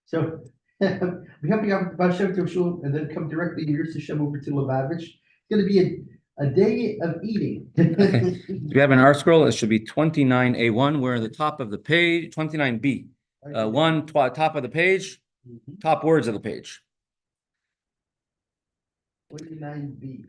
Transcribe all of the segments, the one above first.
So we have to go to Hashem to Shul and then come directly here to Hashem over to Lubavitch. It's going to be a day of eating. Okay. If you have an R scroll, it should be 29A1. We're at the top of the page, 29B. Top of the page, top words of the page. 29B.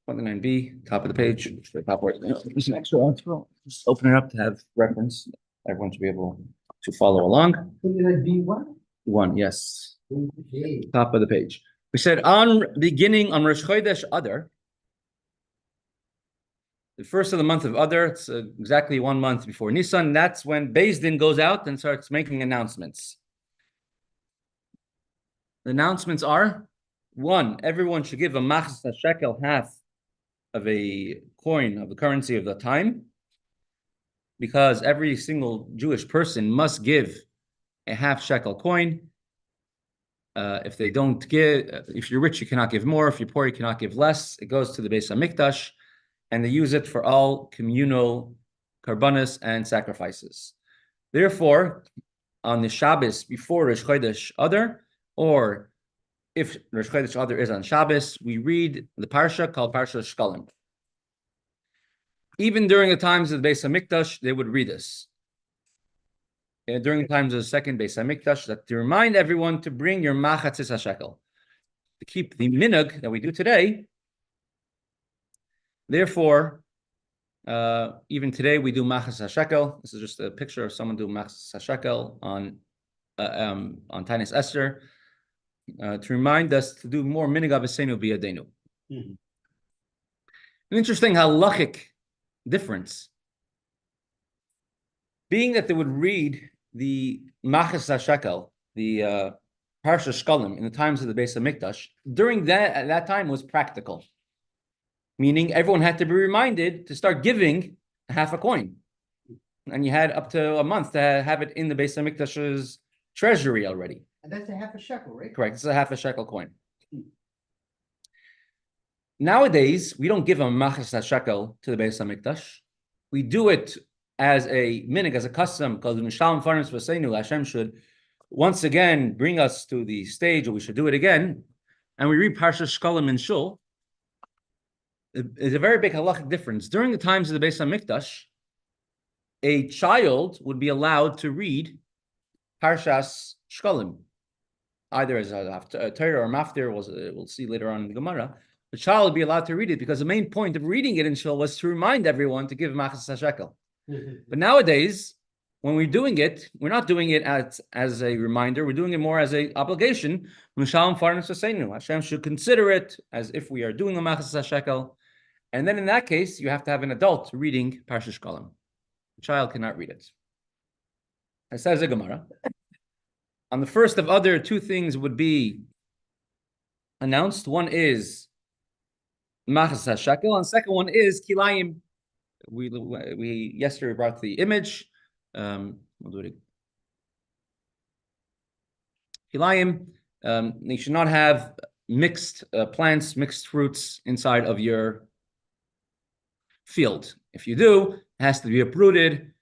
29B, top of the page, top words. There's an extra R scroll. Just open it up to have reference. Everyone should be able to follow along. 29B what? 1, yes. Okay. Top of the page. We said beginning on Rosh Chodesh Adar, the first of the month of Adar, it's exactly 1 month before Nisan. That's when Beis Din goes out and starts making announcements. The announcements are, 1, everyone should give a Machatzis Hashekel, half of a coin of the currency of the time, because every single Jewish person must give a half shekel coin. If they don't give, if you're rich, you cannot give more. If you're poor, you cannot give less. It goes to the Beis HaMikdash, and they use it for all communal karbanos and sacrifices. Therefore, on the Shabbos before Rosh Chodesh Adar, or if Rosh Chodesh Adar is on Shabbos, we read the parsha called Parsha Shkalim. Even during the times of the Beis HaMikdash, they would read this. During the times of the second Beis HaMikdash, that to remind everyone to bring your Machatzis Hashekel, to keep the minhag that we do today. Therefore, even today we do Machatzis Hashekel. This is just a picture of someone doing Machatzis Hashekel on Tanis Esther, to remind us to do more minhag avosenu b'yadeinu. An interesting halachic difference, being that they would read the Machatzis Hashekel, the Parsha Shkalim, in the times of the Beis HaMikdash, during at that time was practical. Meaning everyone had to be reminded to start giving half a coin. And you had up to a month to have it in the Beis HaMikdash's treasury already. And that's a half a shekel, right? Correct. It's a half a shekel coin. Nowadays, we don't give a Machatzis Hashekel to the Beis HaMikdash. We do it as a minhag, as a custom, because Hashem should once again bring us to the stage, or we should do it again. And we read Parsha Shkalim in Shul. It's a very big halachic difference. During the times of the Beis HaMikdash, a child would be allowed to read Parshas Shkalim, either as a Torah or Maftir, we'll see later on in the Gemara. The child would be allowed to read it because the main point of reading it in Shul was to remind everyone to give Machatzis Hashekel. But nowadays, when we're doing it, we're not doing it as a reminder. We're doing it more as an obligation. Hashem should consider it as if we are doing a Machatzis Hashekel. And then in that case, you have to have an adult reading Parsha Shkalim. The child cannot read it. It says the Gemara. On the first of Adar, 2 things would be announced. One is Machatzis Hashekel, and the second one is Kilayim. We yesterday brought the image. We'll do it again. Kilayim, you should not have mixed plants, mixed fruits inside of your field. If you do, it has to be uprooted,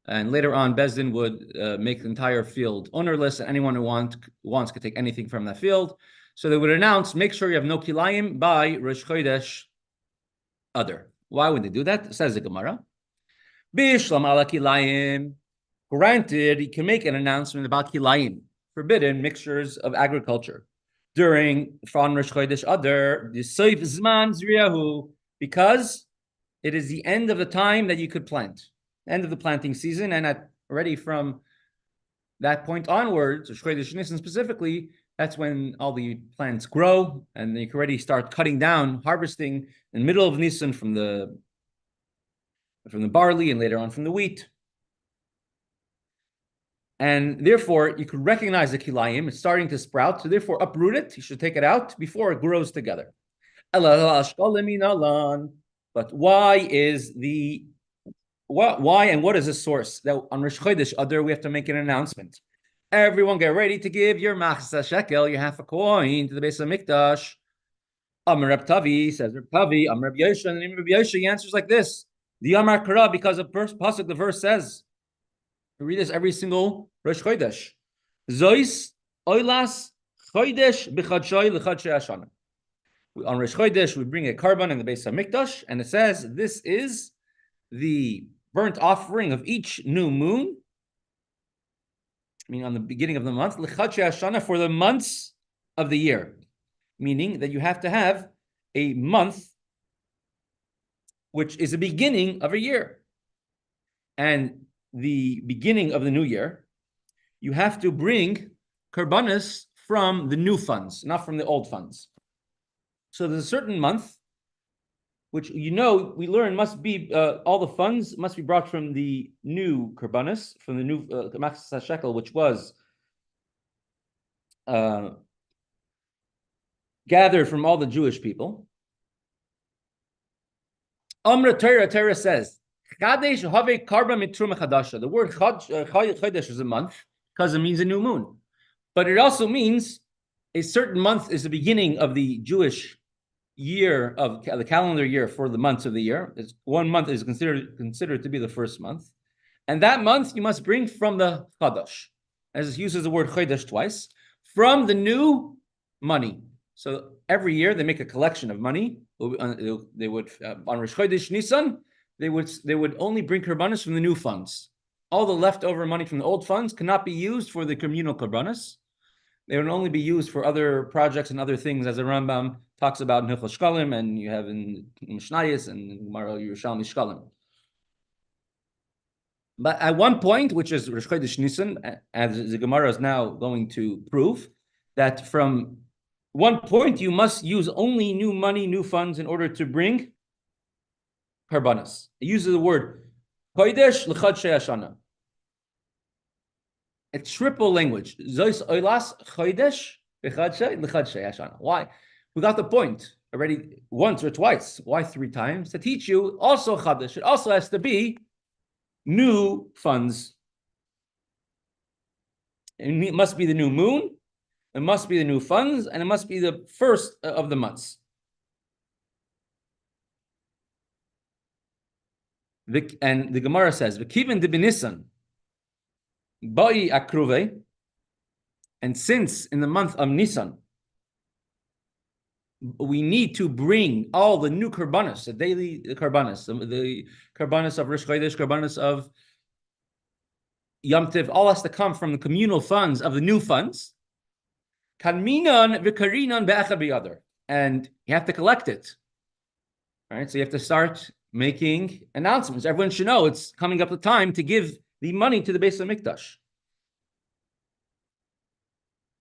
and later on, Beis Din would make the entire field ownerless, and anyone who wants could take anything from that field. So they would announce, make sure you have no kilayim by Rosh Chodesh Adar. Why would they do that? Says the Gemara. Bishlam ala kilayim. Granted, you can make an announcement about kilayim, forbidden mixtures of agriculture, during Rosh Chodesh Adar, the Seif Zman Zriyahu, because it is the end of the time that you could plant, end of the planting season, and already from that point onwards, Rosh Chodesh Nisan specifically, that's when all the plants grow, and you can already start cutting down, harvesting in the middle of Nisan from the barley and later on from the wheat. And therefore, you could recognize the kilayim, it's starting to sprout, so therefore uproot it, you should take it out before it grows together. But why and what is the source that on Rosh Chodesh Adar we have to make an announcement? Everyone get ready to give your Machatzis Hashekel, your half a coin, to the Beis HaMikdash. Amar Reb Tzvi, says Reb Tzvi, Amar Reb Yosha, and the name of Reb Yosha, he answers like this. The Amar Kara, because of first pasuk, the verse says, we read this every single Rosh Chodesh. Zois oilas chodesh b'chadshay l'chadshay hashana. On Rosh Chodesh, we bring a carbon in the Beis HaMikdash, and it says this is the burnt offering of each new moon, meaning on the beginning of the month, l'chadshay hashana, for the months of the year, meaning that you have to have a month which is the beginning of a year. And the beginning of the new year, you have to bring karbanos from the new funds, not from the old funds. So there's a certain month, which we learn must be, all the funds must be brought from the new karbanos, from the new Machatzis Hashekel, which was gathered from all the Jewish people. Amra Torah says, Chodesh have karba mitruma chadasha. The word Chodesh is a month because it means a new moon, but it also means a certain month is the beginning of the Jewish year of the calendar year for the months of the year. One month is considered to be the first month, and that month you must bring from the Chodesh, as it uses the word Chodesh twice, from the new money. So every year they make a collection of money. They would on Rosh Chodesh Nisan, they would only bring karbanos from the new funds. All the leftover money from the old funds cannot be used for the communal karbanos. They would only be used for other projects and other things, as the Rambam talks about in Hilchos Shkalim, and you have in Mishnayos and Gemara Yerushalmi Shkalim. But at one point, which is Rosh Chodesh Nisan, as the Gemara is now going to prove, that from one point you must use only new money, new funds in order to bring karbanos. It uses the word Chodesh l'chadshay hashana. A triple language. Zois oilas chodesh b'chadshay l'chadshay hashana. Why? We got the point already once or twice. Why 3 times? To teach you also chodesh. It also has to be new funds. It must be the new moon. It must be the new funds, and it must be the first of the months. And the Gemara says, "V'kiven de b'Nisan, ba'i akruve," and since in the month of Nisan we need to bring all the new karbanos, the daily karbanos, the karbanos of Rosh Chodesh, karbanos of Yom Tov, all has to come from the communal funds of the new funds. Kanminan v'karinan be'echad b'yadar, and you have to collect it. All right, so you have to start making announcements. Everyone should know it's coming up the time to give the money to the Beis HaMikdash.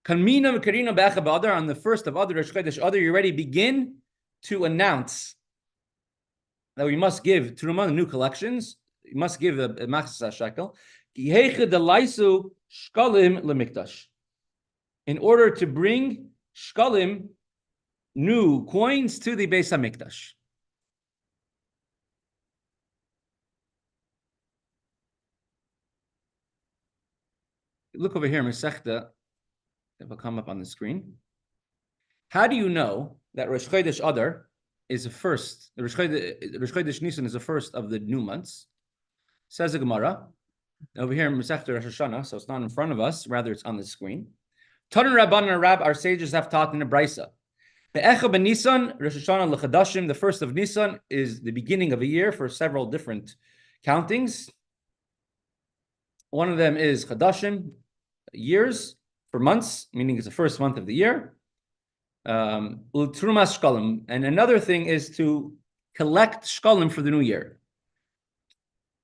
Kanminan v'karinan be'echad b'yadar, on the first of Adar, Rosh Chodesh Adar, you already begin to announce that we must give Truma, the new collections. You must give a Machatzis Hashekel. Yehechad delaisu shkalim lemikdash, in order to bring shkalim, new coins, to the Beis HaMikdash. Look over here, Mesechta, that will come up on the screen. How do you know that Rosh Chodesh Adar is the first, Rosh Chodesh Nisan is the first of the new months? Says the Gemara, over here in Mesechta Rosh Hashanah, so it's not in front of us, rather it's on the screen. Tanan Rabban and Rab, our sages have taught in the Brisa. The Echa ben Nisan, Rosh Hashanah l'Chadashim, the first of Nisan is the beginning of a year for several different countings. One of them is Chadashim, years, for months, meaning it's the first month of the year. Ultrumas shkalim, and another thing is to collect shkalim for the new year.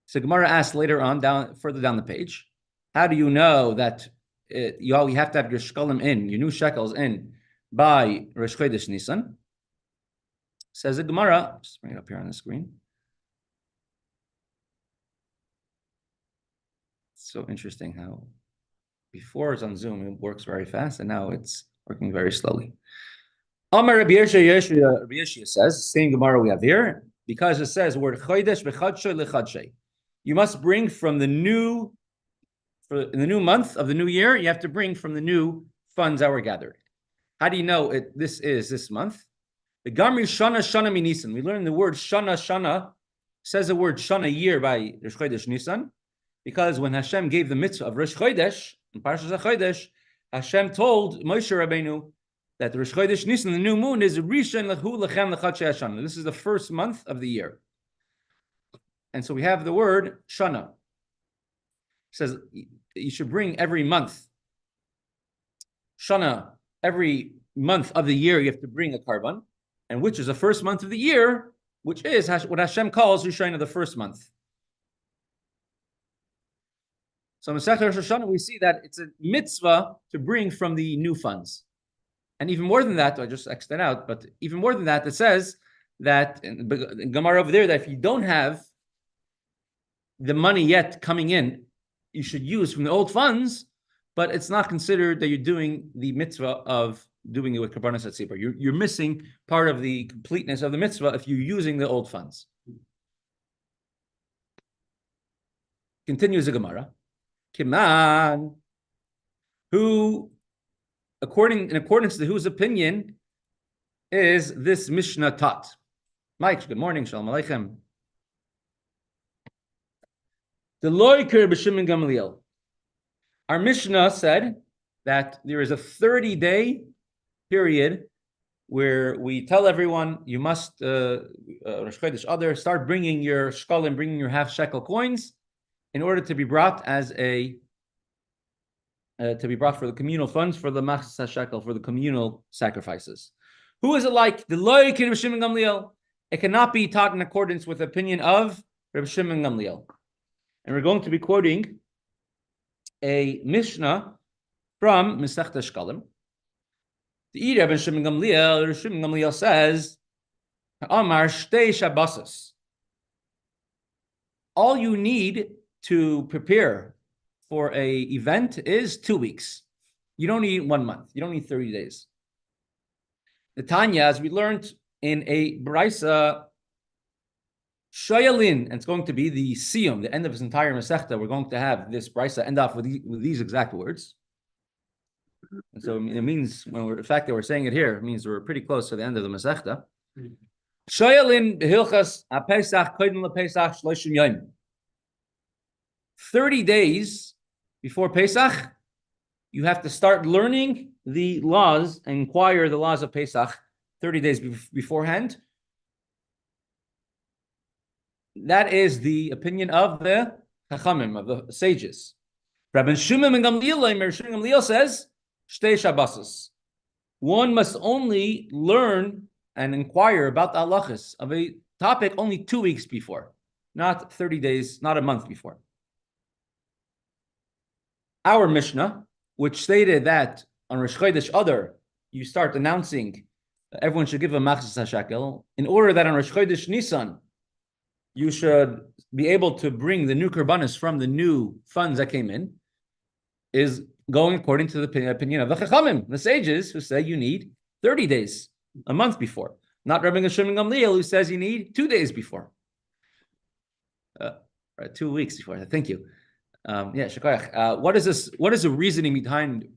So Gemara asks later on, further down the page, how do you know that you have to have your shkalim in, your new shekels in, by Rosh Chodesh Nisan? Says the Gemara, just bring it up here on the screen. It's so interesting how before it's on Zoom, it works very fast, and now it's working very slowly. Amar Rabbi Yeshua says, same Gemara we have here, because it says word Chodesh b'chadshay lechadshay. You must bring from the new, in the new month of the new year, you have to bring from the new funds that were gathered. How do you know this is this month? The Gamri Shana Shana Minisan. We learn the word Shana Shana, says the word Shana year by Rosh Chodesh Nisan, because when Hashem gave the mitzvah of Rosh Chodesh, in Parshas HaChodesh, Hashem told Moshe Rabbeinu that the Rosh Chodesh Nisan, the new moon, is Rishon Lehu Lechem Lechatshei Hashana. This is the first month of the year. And so we have the word Shana. It says you should bring every month. Shana, every month of the year, you have to bring a karban, and which is the first month of the year, which is what Hashem calls Rishon, the first month. So in Mesechta Rosh Hashanah, we see that it's a mitzvah to bring from the new funds. And even more than that, I just X'd that out, but even more than that, it says that in Gemara over there, that if you don't have the money yet coming in, you should use from the old funds, but it's not considered that you're doing the mitzvah of doing it with Karbanos Hatzibur. You're missing part of the completeness of the mitzvah if you're using the old funds. Continues the Gemara. Kiman, who, in accordance to whose opinion is this Mishnah taught? Mike, good morning, Shalom Aleichem. The Loiker B'Shimon Gamliel. Our Mishnah said that there is a 30-day period where we tell everyone you must Rosh Chodesh Adar start bringing your shkalim, bringing your half shekel coins, in order to be brought as a to be brought for the communal funds for the Machatzis Hashekel, for the communal sacrifices. Who is it like? The Loiker B'Shimon Gamliel. It cannot be taught in accordance with the opinion of Rebbe Shimon Gamliel. And we're going to be quoting a Mishnah from Mesechta Shkalim. The Rebbe Shimon Gamliel says, Amar Shtei Shabbasos. All you need to prepare for an event is 2 weeks. You don't need 1 month. You don't need 30 days. The Tanya, as we learned in a Brisa, Shoyalin, and it's going to be the siyum, the end of his entire Mesechta. We're going to have this Brisa end off with these exact words. And so it means, the fact that we're saying it here, it means we're pretty close to the end of the Mesechta. Shoyalin behilchas ha-Pesach kodim le-Pesach shloshim yom. 30 days before Pesach, you have to start learning the laws and inquire the laws of Pesach 30 days beforehand. That is the opinion of the Chachamim, of the sages. Rabbi Shimon Gamliel says, Shtei Shabbasos. One must only learn and inquire about the halachas of a topic only 2 weeks before, not 30 days, not a month before. Our Mishnah, which stated that on Rosh Chodesh Adar, you start announcing everyone should give a Machatzis Hashekel, in order that on Rosh Chodesh Nisan, you should be able to bring the new karbanos from the new funds that came in, is going according to the opinion of the Chachamim, the sages, who say you need 30 days, a month before. Not Rabbi Shimon Gamliel, who says you need 2 days before. 2 weeks before. Thank you. What is this? What is the reasoning behind?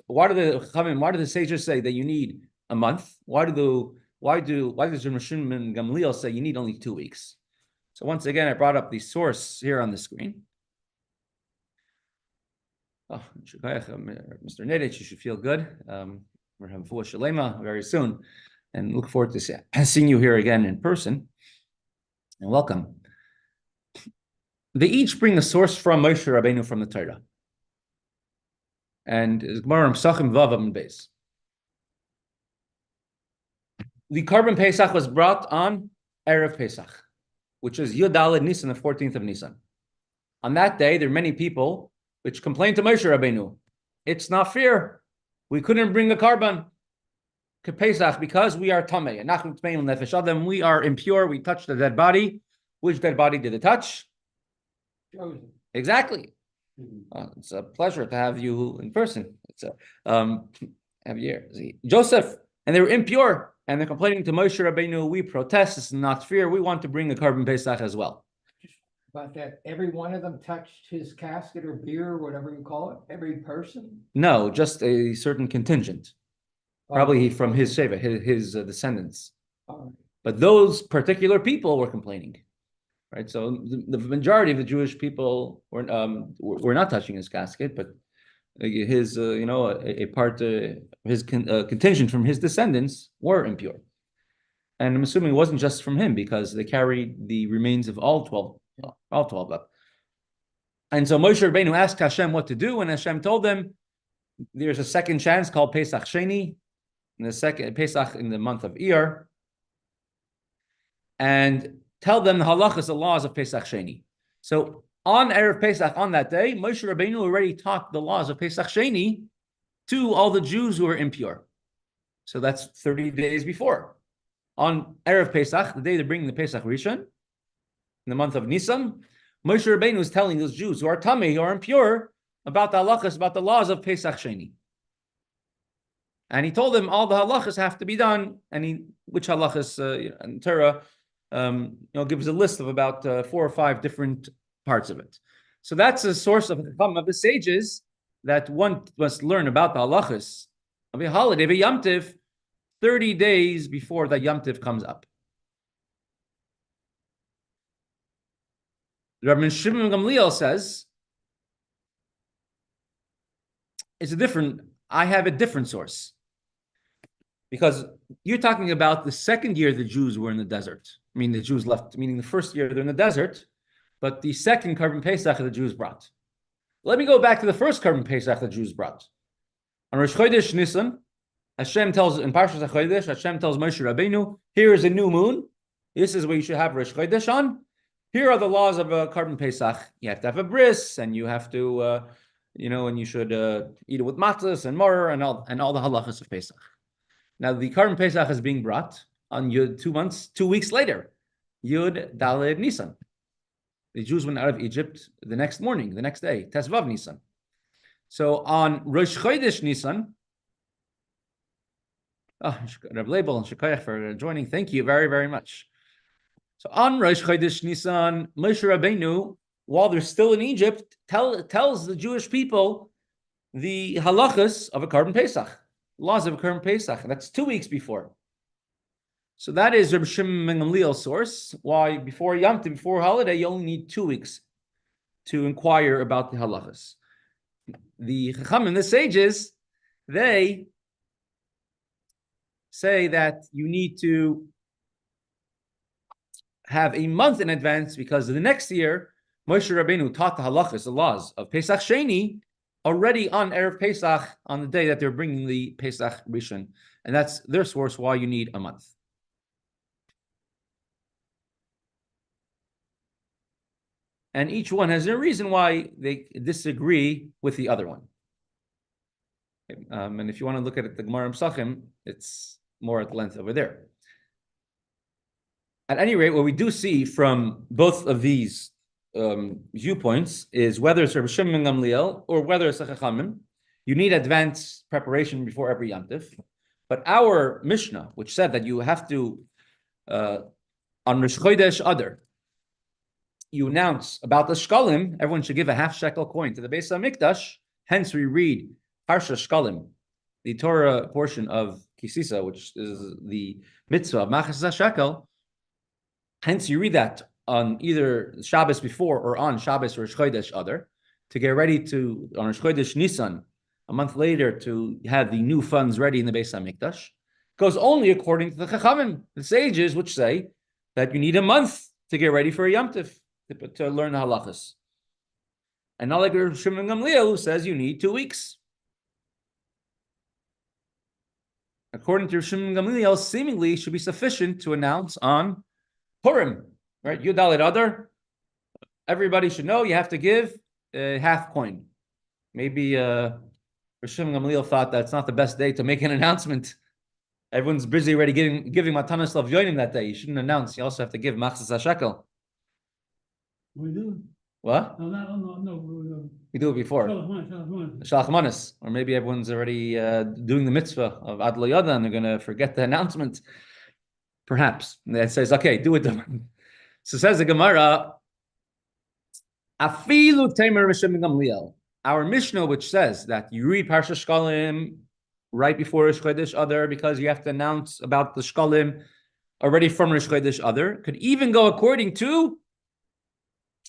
Why do the sages say that you need a month? Why does Rabbi Shimon Gamliel say you need only 2 weeks? So once again, I brought up the source here on the screen. Oh, Mr. Nedich, you should feel good. We're having full shalema very soon, and look forward to seeing you here again in person. And welcome. They each bring a source from Moshe Rabbeinu from the Torah. And Gemara Mesechta Megillah Daf. The Karban Pesach was brought on Erev Pesach, which is Yud Daled Nisan, the 14th of Nisan. On that day, there are many people which complained to Moshe Rabbeinu. It's not fair. We couldn't bring a Karban to Pesach because we are Tamei. And Nachum Tmeim Nefesh Adam, we are impure. We touched the dead body. Which dead body did it touch? Exactly. It's a pleasure to have you in person. It's a have you here. Joseph, and they were impure, and they're complaining to Moshe Rabbeinu. We protest. It's not fair. We want to bring a Karban Pesach as well. About that, every one of them touched his casket or beer or whatever you call it. Every person. No, just a certain contingent, probably from his sheva, his descendants. But those particular people were complaining. Right, so the majority of the Jewish people were not touching his casket, but his a part his contingent from his descendants were impure. And I'm assuming it wasn't just from him because they carried the remains of all 12 up. And so Moshe Rabbeinu asked Hashem what to do, and Hashem told them there's a second chance called Pesach Sheni, in the second Pesach in the month of Iyar, and tell them the halachas, the laws of Pesach Sheni. So on Erev Pesach, on that day, Moshe Rabbeinu already taught the laws of Pesach Sheni to all the Jews who were impure. So that's 30 days before. On Erev Pesach, the day they're bringing the Pesach Rishon, in the month of Nisan, Moshe Rabbeinu is telling those Jews who are tamei, who are impure, about the halachas, about the laws of Pesach Sheni. And he told them all the halachas have to be done, and which halachas in Torah, gives a list of about 4 or 5 different parts of it. So that's a source of the sages that one must learn about the halachas of a holiday, of a Yom Tiv, 30 days before the Yom Tiv comes up. Rabbi Shimon Gamliel says, I have a different source. Because you're talking about the second year the Jews were in the desert. I mean, the Jews left, meaning the first year they're in the desert, but the second Korban Pesach the Jews brought. Let me go back to the first Korban Pesach the Jews brought. On Rosh Chodesh Nisan, Hashem tells, in Parshas HaChodesh, Hashem tells Moshe Rabbeinu, here is a new moon. This is what you should have Rosh Chodesh on. Here are the laws of a Korban Pesach. You have to have a bris, and you have to, and you should eat it with matzahs and maror and all the halachas of Pesach. Now, the Korban Pesach is being brought on Yud 2 weeks later, Yud Daled Nisan. The Jews went out of Egypt the next morning, the next day, Tesvav Nisan. So on Rosh Chodesh Nisan, Rebbe Label and Shekayach for joining. Thank you very, very much. So on Rosh Chodesh Nisan, Moshe Rabbeinu, while they're still in Egypt, tells the Jewish people the halachas of a Korban Pesach, laws of a Korban Pesach. That's 2 weeks before. So that is Rabbi Shimon Gamliel's source. Why before Yom Tov, before holiday, you only need 2 weeks to inquire about the halachas. The Chachamim, the sages, they say that you need to have a month in advance because the next year, Moshe Rabbeinu taught the halachas, the laws of Pesach Sheni, already on Erev Pesach, on the day that they're bringing the Pesach Rishon. And that's their source why you need a month. And each one has a reason why they disagree with the other one. And if you want to look at it, the Gemara Mesechta, it's more at length over there. At any rate, what we do see from both of these viewpoints is whether it's Rabbi Shimon Gamliel or whether it's a Chachamim, you need advanced preparation before every Yom Tov. But our Mishnah, which said that you have to, on Rosh Chodesh Adar, you announce about the shkalim, everyone should give a half shekel coin to the Beis HaMikdash. Hence we read Parsha Shkalim, the Torah portion of Kisisa, which is the mitzvah of Machatzis Hashekel. Hence you read that on either Shabbos before or on Shabbos or Rosh Chodesh Adar to get ready to, on Rosh Chodesh Nisan, a month later, to have the new funds ready in the Beis HaMikdash. Goes only according to the Chachamim, the sages, which say that you need a month to get ready for a Yom Tov, to learn the halachas. And not like Rabbi Shimon Gamliel, who says you need 2 weeks. According to Rabbi Shimon Gamliel, seemingly should be sufficient to announce on Purim, right? Yud Daled Adar. Everybody should know you have to give a half coin. Maybe Rabbi Shimon Gamliel thought that's not the best day to make an announcement. Everyone's busy already giving Matanas Lavyonim that day. You shouldn't announce. You also have to give Machatzis Hashekel. We do. What? No. We do it before. Shalach Manas. Or maybe everyone's already doing the mitzvah of Ad Lo Yada and they're going to forget the announcement. Perhaps. And it says, okay, do it. So says the Gemara, Afilu Tamer Rishim Gamliel. Our Mishnah, which says that you read Parsha Shkalim right before Rosh Chodesh Adar because you have to announce about the Shkalim already from Rosh Chodesh Adar, could even go according to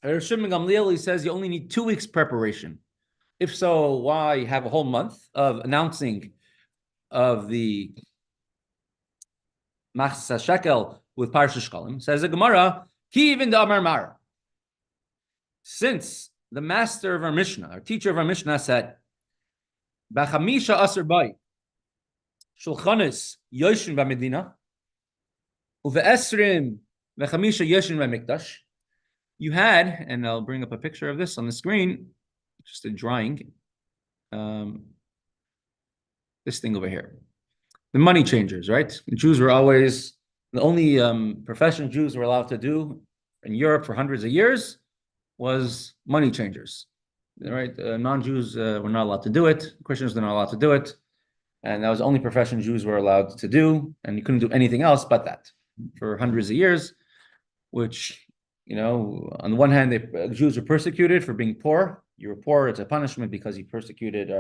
Rishim Gamliel. He says you only need 2 weeks preparation. If so, why have a whole month of announcing of the Machatzis Hashekel with Parsha Shkalim? Says the Gemara, Ki even the Maamar. Since the master of our Mishnah, our teacher of our Mishnah said, B'chamisha asar bai, shulchanis yoshin b'medina, uve'esrim v'chamisha yoshin b'mikdash. You had, and I'll bring up a picture of this on the screen, just a drawing. This thing over here. The money changers, right? The Jews were always, the only profession Jews were allowed to do in Europe for hundreds of years was money changers, right? Non-Jews were not allowed to do it. Christians were not allowed to do it. And that was the only profession Jews were allowed to do. And you couldn't do anything else but that for hundreds of years, which, you know, on the one hand, the Jews were persecuted for being poor. You were poor, it's a punishment because you persecuted,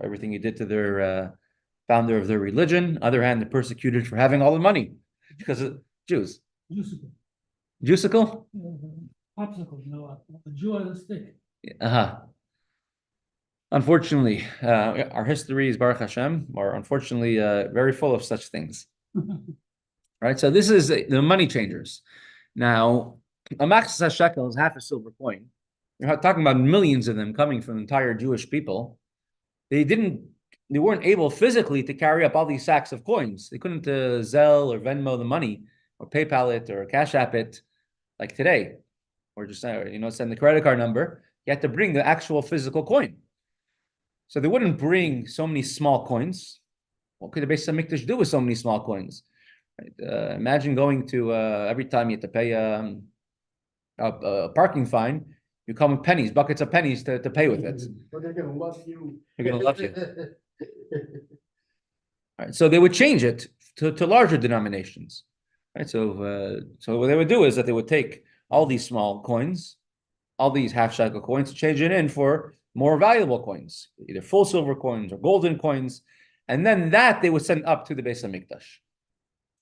everything you did to their founder of their religion. Other hand, they're persecuted for having all the money because of Jews. Juicycle. Juicicle? Popsicle, a Jew on a stick. Unfortunately, our history is Baruch Hashem, or unfortunately, very full of such things. Right? So this is the money changers. Now, a Machatzis Hashekel is half a silver coin. You're talking about millions of them coming from the entire Jewish people. They weren't able physically to carry up all these sacks of coins. They couldn't Zelle or Venmo the money, or PayPal it, or Cash App it, like today, or just send the credit card number. You had to bring the actual physical coin. So they wouldn't bring so many small coins. What could the Beis HaMikdash do with so many small coins? Right? Imagine going to every time you have to pay a parking fine. You come with pennies, buckets of pennies to pay with it. But they're going to love you. They're going to love you. All right, so they would change it to larger denominations. Right, so what they would do is that they would take all these small coins, all these half shekel coins, change it in for more valuable coins, either full silver coins or golden coins, and then that they would send up to the Beis HaMikdash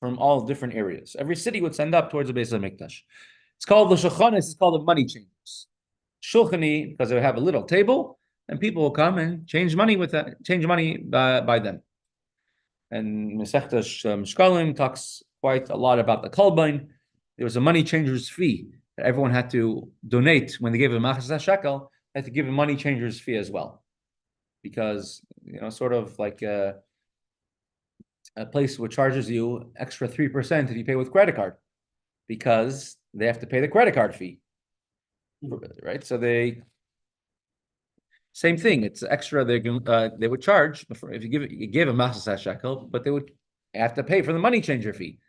from all different areas. Every city would send up towards the Beis HaMikdash. It's called the shulchanis. It's called the money changers. Shulchani, because they have a little table, and people will come and change money with that, change money by them. And Mesechta Shkalim talks quite a lot about the kolbain. There was a money changer's fee that everyone had to donate when they gave a Machatzis Hashekel. They had to give a money changer's fee as well, because sort of like a place which charges you extra 3% if you pay with credit card, because they have to pay the credit card fee. Right, so same thing. It's extra. They would charge before if you give a Machatzis Hashekel, but they would have to pay for the money changer fee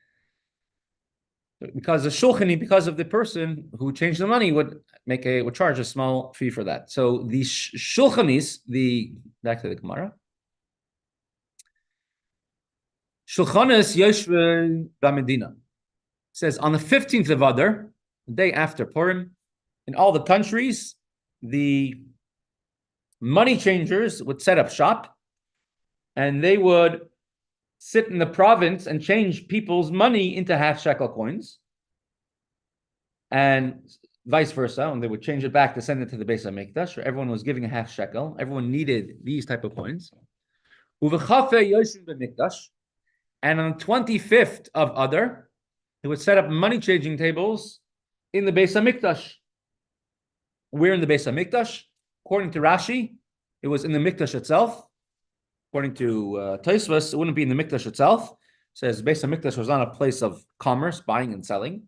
because the shulchani, because of the person who changed the money, would charge a small fee for that. So the shulchanis, back to the Gemara. Shulchanis yoshvin b'medina says on the 15th of Adar, the day after Purim. In all the countries, the money changers would set up shop, and they would sit in the province and change people's money into half shekel coins, and vice versa. And they would change it back to send it to the Beis HaMikdash. Everyone was giving a half shekel. Everyone needed these type of coins. And on the 25th of Adar, they would set up money changing tables in the Beis HaMikdash. Where in the Beis HaMikdash? According to Rashi, it was in the Mikdash itself. According to Tosfos, it wouldn't be in the Mikdash itself. It says Beis HaMikdash was not a place of commerce, buying and selling,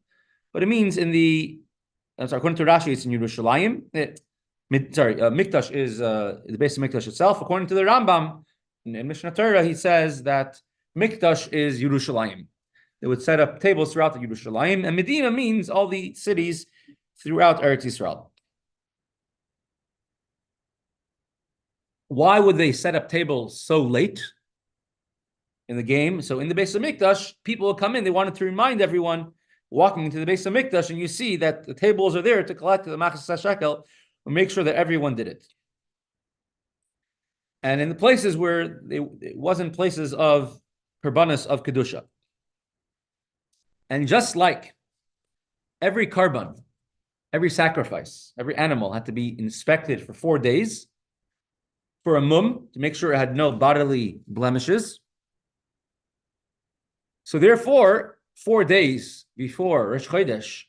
but it means according to Rashi, it's in Yerushalayim. Mikdash is the Beis HaMikdash itself. According to the Rambam in Mishnah Torah, he says that Mikdash is Yerushalayim. They would set up tables throughout the Yerushalayim, and Medina means all the cities throughout Eretz Yisrael. Why would they set up tables so late in the game? So in the Beis HaMikdash, people will come in. They wanted to remind everyone walking into the Beis HaMikdash, and you see that the tables are there to collect the Machatzis Hashekel and make sure that everyone did it. And in the places where it wasn't places of karbanos of kedusha, and just like every karban, every sacrifice, every animal had to be inspected for 4 days for a mum to make sure it had no bodily blemishes. So therefore, 4 days before Rosh Chodesh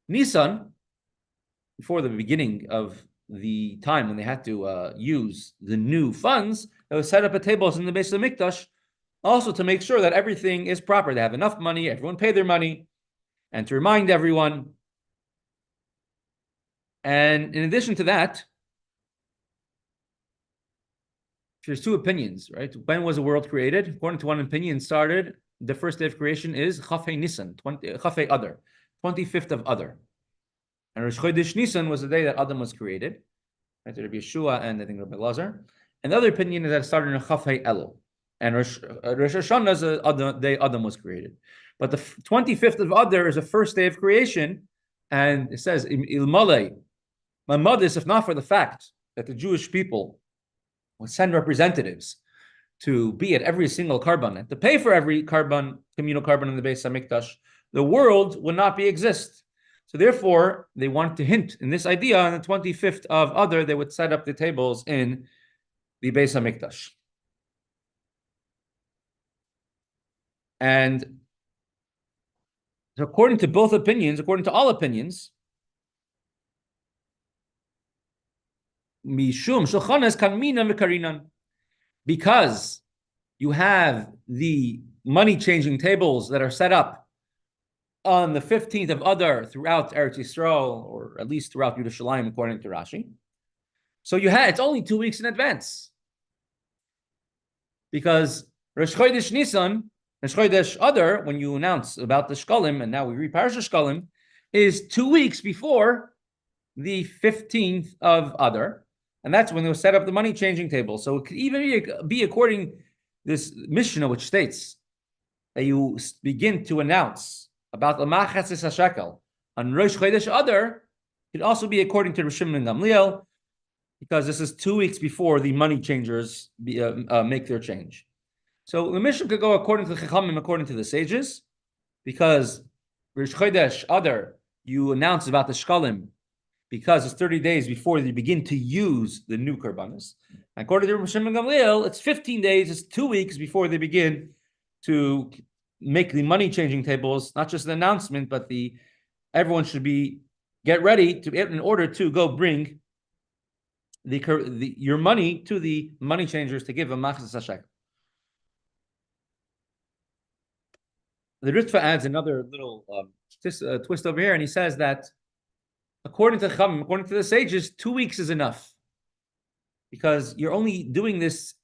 Nisan, before the beginning of the time when they had to use the new funds, they would set up a tables in the Beis HaMikdash, also to make sure that everything is proper. They have enough money, everyone paid their money, and to remind everyone. And in addition to that, there's two opinions, right? When was the world created? According to one opinion, the first day of creation is Chafei Nisan, Chafei Adar, 25th of Adar. And Rosh Chodesh Nisan was the day that Adam was created. Right? Rabbi Yeshua and I think Rabbi Lazar. And the other opinion is that it started in Chafei Elul. And Rosh Hashanah is the day Adam was created. But the 25th of Adar is the first day of creation. And it says, Ilmale, Mamadis, if not for the fact that the Jewish people would send representatives to be at every single carbon and to pay for every carbon, communal carbon in the Beis HaMikdash, the world would not exist. So therefore, they wanted to hint in this idea on the 25th of Adar, they would set up the tables in the Beis HaMikdash. And so according to both opinions, according to all opinions, Mishum Shulchanas Kanmina Vikarinan, because you have the money-changing tables that are set up on the 15th of Adar throughout Eretz Yisrael, or at least throughout Yerushalayim, according to Rashi. So it's only 2 weeks in advance. Because Rosh Chodesh Nisan, Rosh Chodesh Adar, when you announce about the Shkalim, and now we read Parashat Shkalim, is 2 weeks before the 15th of Adar. And that's when they will set up the money-changing table. So it could even be according to this Mishnah, which states that you begin to announce about the Machatzis Hashekel on Rosh Chodesh Adar. It could also be according to Rosh Shimon and Gamliel, because this is 2 weeks before the money changers make their change. So the Mishnah could go according to the Chachamim, according to the sages, because Rosh Chodesh Adar, you announce about the Shkalim, because it's 30 days before they begin to use the new karbanos. According to Rosh Shimon and Gamliel, it's 15 days, it's 2 weeks before they begin to make the money-changing tables, not just an announcement, but everyone should get ready in order to go bring your money to the money changers to give a Machatzis Hashekel. The Ritva adds another little twist over here, and he says that according to Chaim, according to the sages, 2 weeks is enough, because you're only doing this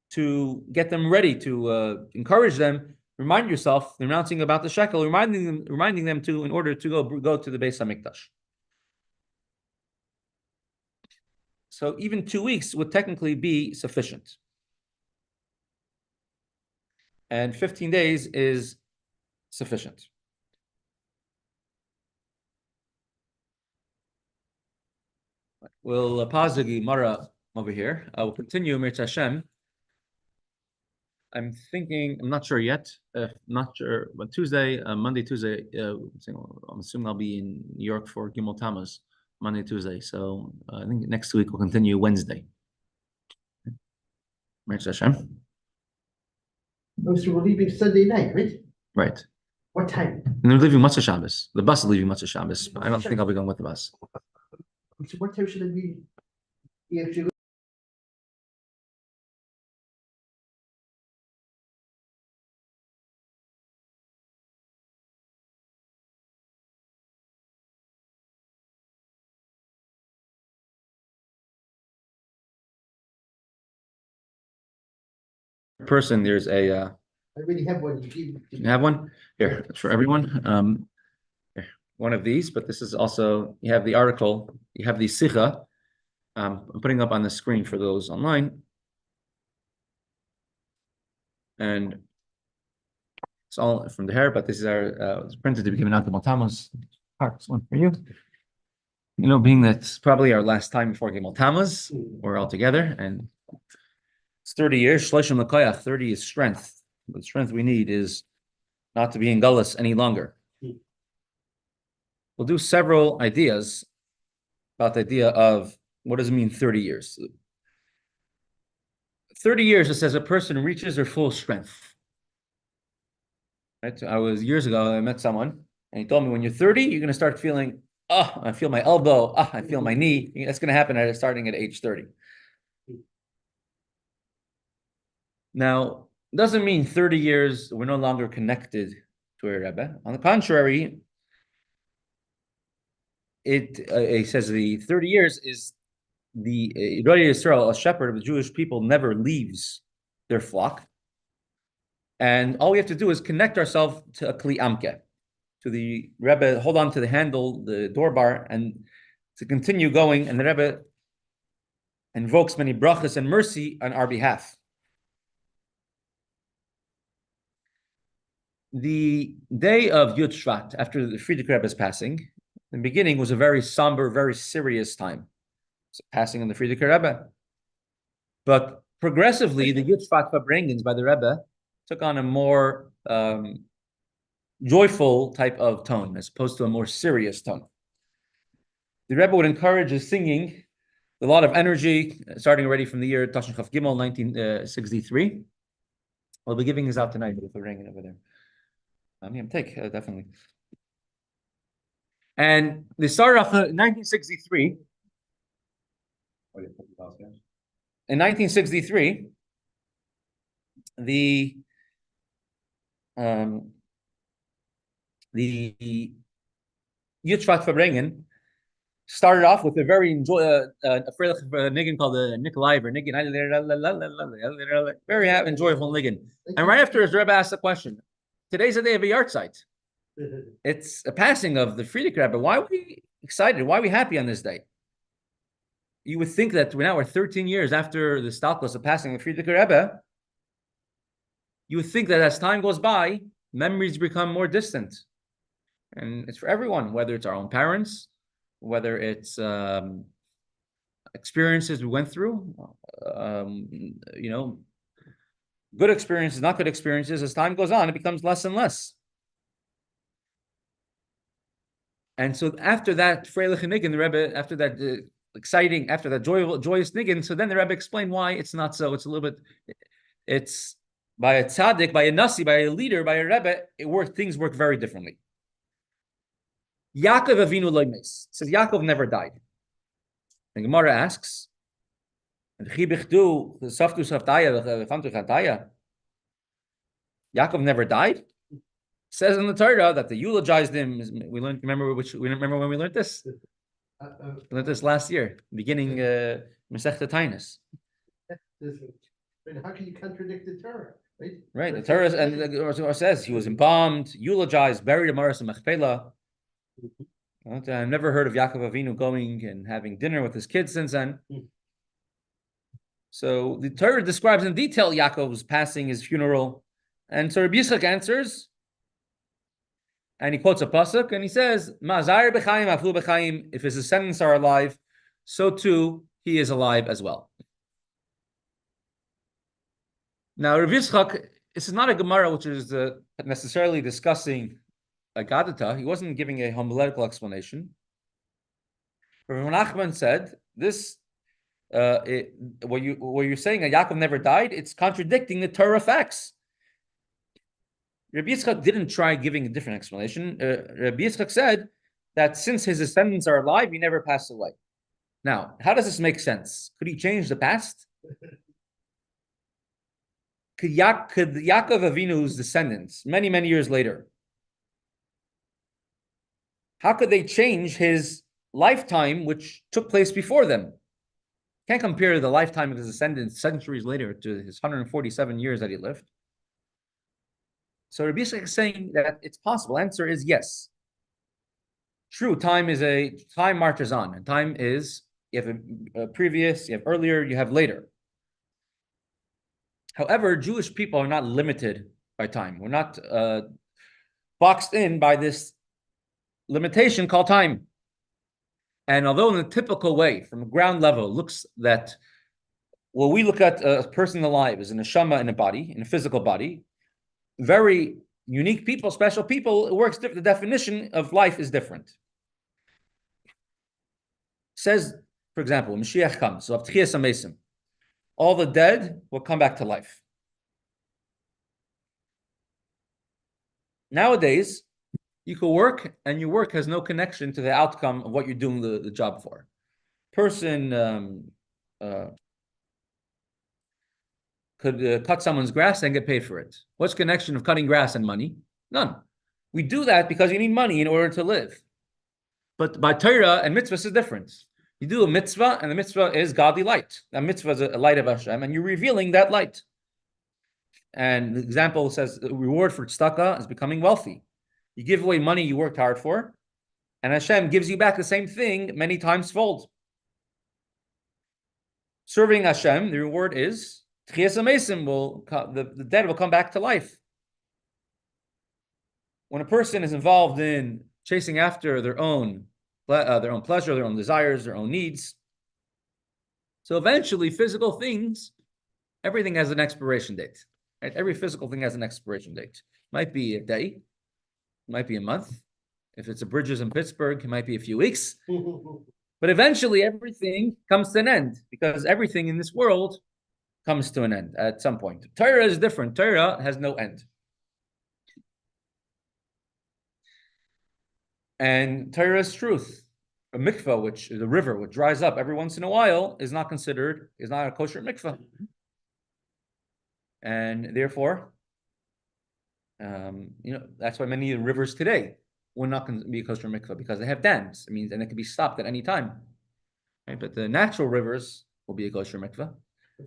to get them ready, to encourage them. Remind yourself, announcing about the shekel, reminding them in order to go to the Beis HaMikdash. So even 2 weeks would technically be sufficient. And 15 days is sufficient. We'll pause the Gemara over here. I will continue, Mirz Hashem. I'm not sure yet. Not sure, but Monday, Tuesday, I'm assuming I'll be in New York for Gimmel Tammuz, Monday, Tuesday. So I think next week we'll continue Wednesday. Mirz Hashem. Oh, so we're leaving Sunday night, right? Right. What time? And they're leaving Motzei Shabbos. The bus is leaving Motzei Shabbos. I don't think I'll be going with the bus. So what time should it be? Yeah, actually, Person, there's a I already have one. you have one here. It's for everyone. Here, one of these, but this is also, you have the article, you have the sikha. I'm putting up on the screen for those online, and it's all from the hair. But this is it's printed to be given out to Maltamos. This one for you. You know, being that it's probably our last time before Gimmel Tammuz, we're all together, and it's 30 years. 30 is strength. The strength we need is not to be in gullus any longer. We'll do several ideas about the idea of what does it mean 30 years. 30 years, it says a person reaches their full strength. Right? Years ago, I met someone, and he told me when you're 30, you're going to start feeling, I feel my elbow, I feel my knee. That's going to happen starting at age 30. Now, it doesn't mean 30 years we're no longer connected to a Rebbe. On the contrary, it says the 30 years is the Yisrael, a shepherd of the Jewish people, never leaves their flock. And all we have to do is connect ourselves to a Kli Amke, to the Rebbe, hold on to the handle, the door bar, and to continue going. And the Rebbe invokes many brachas and mercy on our behalf. The day of Yud Shvat, after the Frierdiker Rebbe's passing, the beginning was a very somber, very serious time. It's a passing of the Frierdiker Rebbe. But progressively, the Yud Shvat Farbrengens by the Rebbe took on a more joyful type of tone, as opposed to a more serious tone. The Rebbe would encourage his singing, a lot of energy, starting already from the year Tashon Chaf Gimmel, 1963. I'll be giving this out tonight with the ring over there. Definitely. And they started off in 1963. In 1963, the Yud Shvat Farbrengen started off with a very niggin called the Nikolai or niggin, very enjoyable niggin. And right after his Rebbe asked the question, today's the day of a yahrzeit. It's a passing of the Frierdiker Rebbe. Why are we excited? Why are we happy on this day? You would think that we're 13 years after the Stalkos, the passing of the Frierdiker Rebbe. You would think that as time goes by, memories become more distant. And it's for everyone, whether it's our own parents, whether it's experiences we went through, good experiences, not good experiences. As time goes on, it becomes less and less. And so after that freilich niggin, the Rebbe, after that exciting, after that joyous niggin, so then the Rebbe explained why it's not so. It's a little bit, it's by a tzaddik, by a nasi, by a leader, by a Rebbe, things work very differently. Yaakov Avinu lo mes. Says Yaakov never died. And Gemara asks, Yaakov never died? Says in the Torah that they eulogized him. Remember when we learned this? We learned this last year, beginning Mesechta Tainis. How can you contradict the Torah? Right. The Torah and the Torah says he was embalmed, eulogized, buried in Maras and Machpelah. I've never heard of Yaakov Avinu going and having dinner with his kids since then. So the Torah describes in detail Yaakov's passing, his funeral. And so Rabbi Yitzchak answers, and he quotes a pasuk, and he says, "Ma'azar b'chaim, aflu b'chaim." If his descendants are alive, so too he is alive as well. Now, Rabbi Yitzchak, this is not a Gemara which is necessarily discussing Veyadaata. He wasn't giving a homiletical explanation. Rabbi Nachman said, "This, what you're saying that Yaakov never died, it's contradicting the Torah facts." Rabbi Yitzchak didn't try giving a different explanation. Rabbi Yitzchak said that since his descendants are alive, he never passed away. Now, how does this make sense? Could he change the past? Could Yaakov Avinu's descendants, many, many years later, how could they change his lifetime, which took place before them? Can't compare the lifetime of his descendants centuries later to his 147 years that he lived. So Rabbi Yitzchak is saying that it's possible. Answer is yes. True, time marches on, and time is, you have a previous, you have earlier, you have later. However, Jewish people are not limited by time. We're not boxed in by this limitation called time. And although in the typical way, from a ground level, looks that what we look at a person alive is a neshama in a body, in a physical body, very unique people, special people, it works different. The definition of life is different. Says, for example, Mashiach comes, so Avtchias HaMesim. all the dead will come back to life. Nowadays, you can work, and your work has no connection to the outcome of what you're doing the job for. Person could cut someone's grass and get paid for it. What's the connection of cutting grass and money? None. We do that because you need money in order to live. But by Torah and mitzvah is different. You do a mitzvah, and the mitzvah is godly light. A mitzvah is a light of Hashem, and you're revealing that light. And the example says the reward for tzedakah is becoming wealthy. You give away money you worked hard for, and Hashem gives you back the same thing many times fold. Serving Hashem, the reward is the dead will come back to life. When a person is involved in chasing after their own pleasure, their own desires, their own needs, so eventually physical things, everything has an expiration date. Right? Every physical thing has an expiration date. Might be a day, might be a month. If it's a bridges in Pittsburgh, it might be a few weeks. But eventually everything comes to an end, because everything in this world comes to an end at some point. Torah is different. Torah has no end. And Torah is truth. A mikvah, which is a river, which dries up every once in a while, is not a kosher mikvah. And therefore, that's why many rivers today will not be a kosher mikvah, because they have dams. It means, and it can be stopped at any time. Right? But the natural rivers will be a kosher mikvah.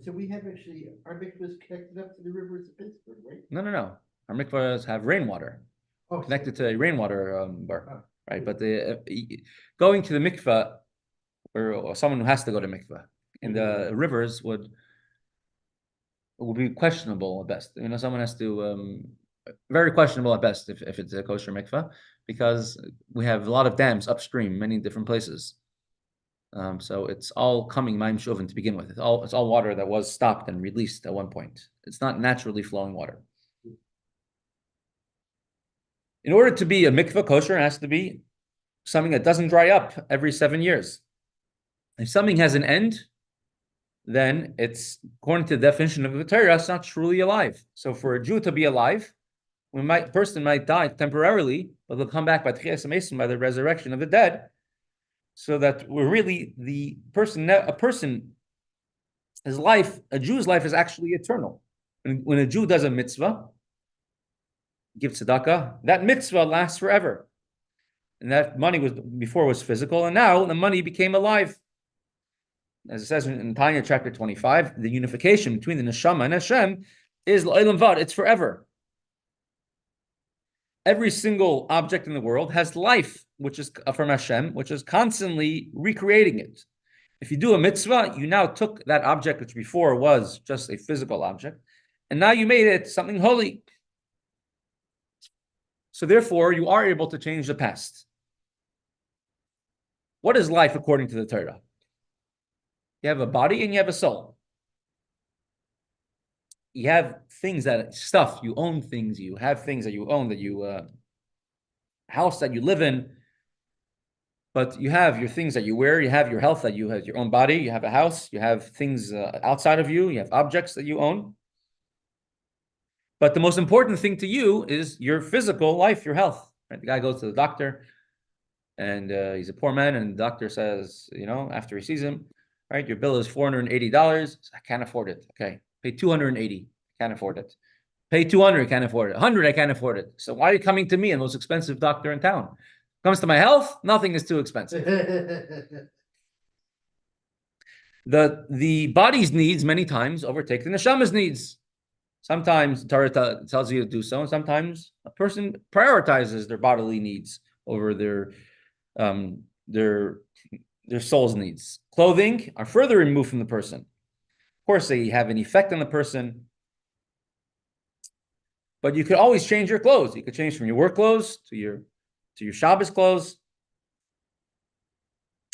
So we have actually, our mikvahs connected up to the rivers of Pittsburgh, right? No. Our mikvahs have rainwater connected to a rainwater bar, right? But going to the mikvah, or someone who has to go to mikvah in the rivers would be questionable at best. Someone has to very questionable at best if it's a kosher mikvah, because we have a lot of dams upstream, many different places. So it's all coming Maim Shuvin to begin with. It's all water that was stopped and released at one point. It's not naturally flowing water. In order to be a mikvah kosher, it has to be something that doesn't dry up every 7 years. If something has an end, then it's, according to the definition of the Torah, it's not truly alive. So for a Jew to be alive, a person might die temporarily, but they'll come back by Tchias HaMesim, by the resurrection of the dead, so that we're really a Jew's life is actually eternal. When a Jew does a mitzvah, give tzedakah, that mitzvah lasts forever. And that money was physical, and now the money became alive. As it says in Tanya chapter 25, the unification between the neshama and Hashem is l'olam vad, it's forever. Every single object in the world has life, which is from Hashem, which is constantly recreating it. If you do a mitzvah, you now took that object, which before was just a physical object, and now you made it something holy. So therefore, you are able to change the past. What is life according to the Torah? You have a body and you have a soul. You have stuff, you own things, you have things that you own, house that you live in, but you have your things that you wear, you have your health, that you have your own body, you have a house, you have things outside of you, you have objects that you own. But the most important thing to you is your physical life, your health. Right? The guy goes to the doctor, and he's a poor man, and the doctor says, after he sees him, right, your bill is $480. I can't afford it. Okay, pay $280. Can't afford it. Pay $200. Can't afford it. $100. I can't afford it. So why are you coming to me, the most expensive doctor in town? Comes to my health, nothing is too expensive. The body's needs many times overtake the neshama's needs. Sometimes Torah tells you to do so, and sometimes a person prioritizes their bodily needs over their soul's needs. Clothing are further removed from the person. Of course, they have an effect on the person, but you could always change your clothes. You could change from your work clothes to your Shabbos clothes.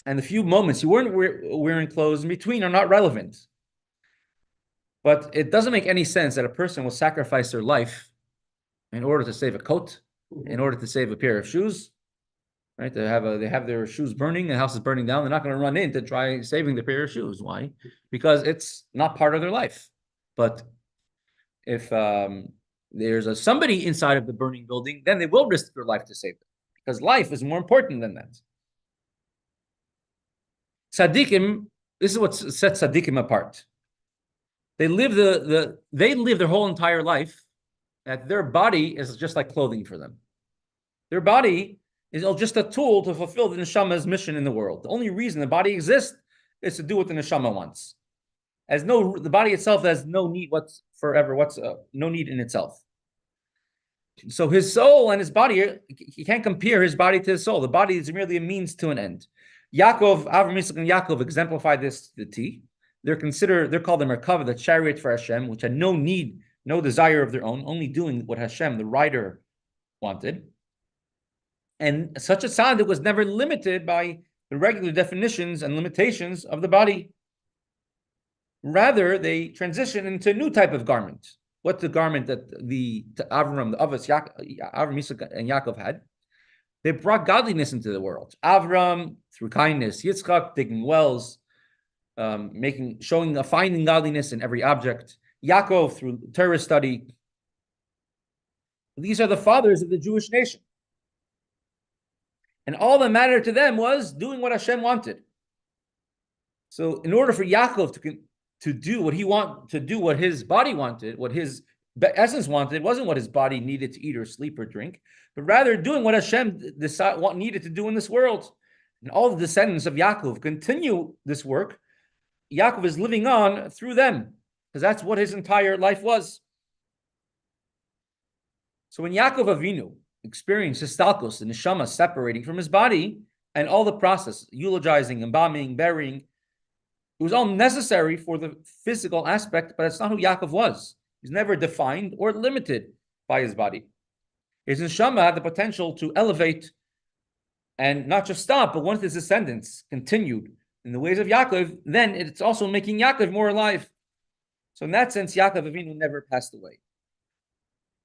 And the few moments you weren't wearing clothes in between are not relevant. But it doesn't make any sense that a person will sacrifice their life in order to save a coat, in order to save a pair of shoes. right? They have their shoes burning, the house is burning down. They're not going to run in to try saving the pair of shoes. Why? Because it's not part of their life. But if there's somebody inside of the burning building, then they will risk their life to save them, because life is more important than that. Tzaddikim, this is what sets tzaddikim apart. They live their whole entire life that their body is just like clothing for them. Their body is just a tool to fulfill the neshama's mission in the world. The only reason the body exists is to do what the neshama wants. The body itself has no need no need in itself. So his soul and his body, he can't compare his body to his soul. The body is merely a means to an end. Avram, Yitzchak, and Yaakov exemplify this to the T. They're called the Merkava, the chariot for Hashem, which had no need, no desire of their own, only doing what Hashem, the rider, wanted. And such a tzaddik was never limited by the regular definitions and limitations of the body. Rather, they transition into a new type of garment. What's the garment that Avram, the Avos, Avram, Yitzchak, and Yaakov had? They brought godliness into the world. Avram, through kindness. Yitzchak, digging wells, finding godliness in every object. Yaakov, through Torah study. These are the fathers of the Jewish nation. And all that mattered to them was doing what Hashem wanted. So in order for Yaakov to do what his body wanted, what his essence wanted, it wasn't what his body needed to eat or sleep or drink, but rather doing what Hashem needed to do in this world. And all the descendants of Yaakov continue this work. Yaakov is living on through them, because that's what his entire life was. So when Yaakov Avinu experienced histalkos, the neshama separating from his body, and all the process, eulogizing, embalming, burying, it was all necessary for the physical aspect, but it's not who Yaakov was. He's never defined or limited by his body. His neshama had the potential to elevate and not just stop, but once his descendants continued in the ways of Yaakov, then it's also making Yaakov more alive. So in that sense, Yaakov Avinu never passed away.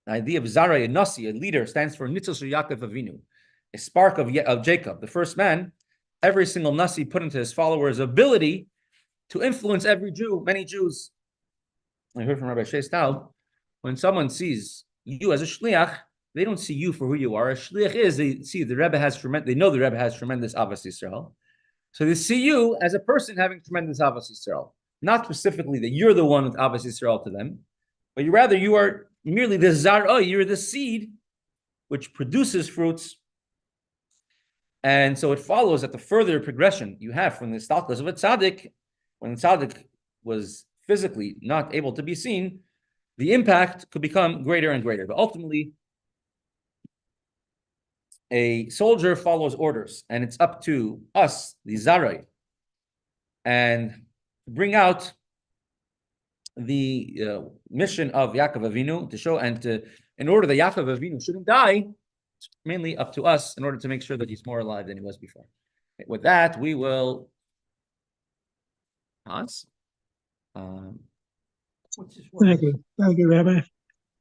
The idea of Zara, a Nasi, a leader, stands for Nitzos Yaakov Avinu, a spark of Jacob, the first man. Every single Nasi put into his followers' ability to influence every Jew, many Jews. I heard from Rabbi Shestal, when someone sees you as a shliach, they don't see you for who you are. A shliach they know the Rebbe has tremendous Avos Yisrael. So they see you as a person having tremendous Avos Yisrael. Not specifically that you're the one with Avos Yisrael to them, but you are merely the zar'ah, you're the seed which produces fruits. And so it follows that the further progression you have from the stalkos of a tzaddik, when the tzaddik was physically not able to be seen, the impact could become greater and greater. But ultimately, a soldier follows orders, and it's up to us, the Zarai, and bring out the mission of Yaakov Avinu to show, in order that Yaakov Avinu shouldn't die, it's mainly up to us in order to make sure that he's more alive than he was before. With that, we will pause. Thank you, Rabbi.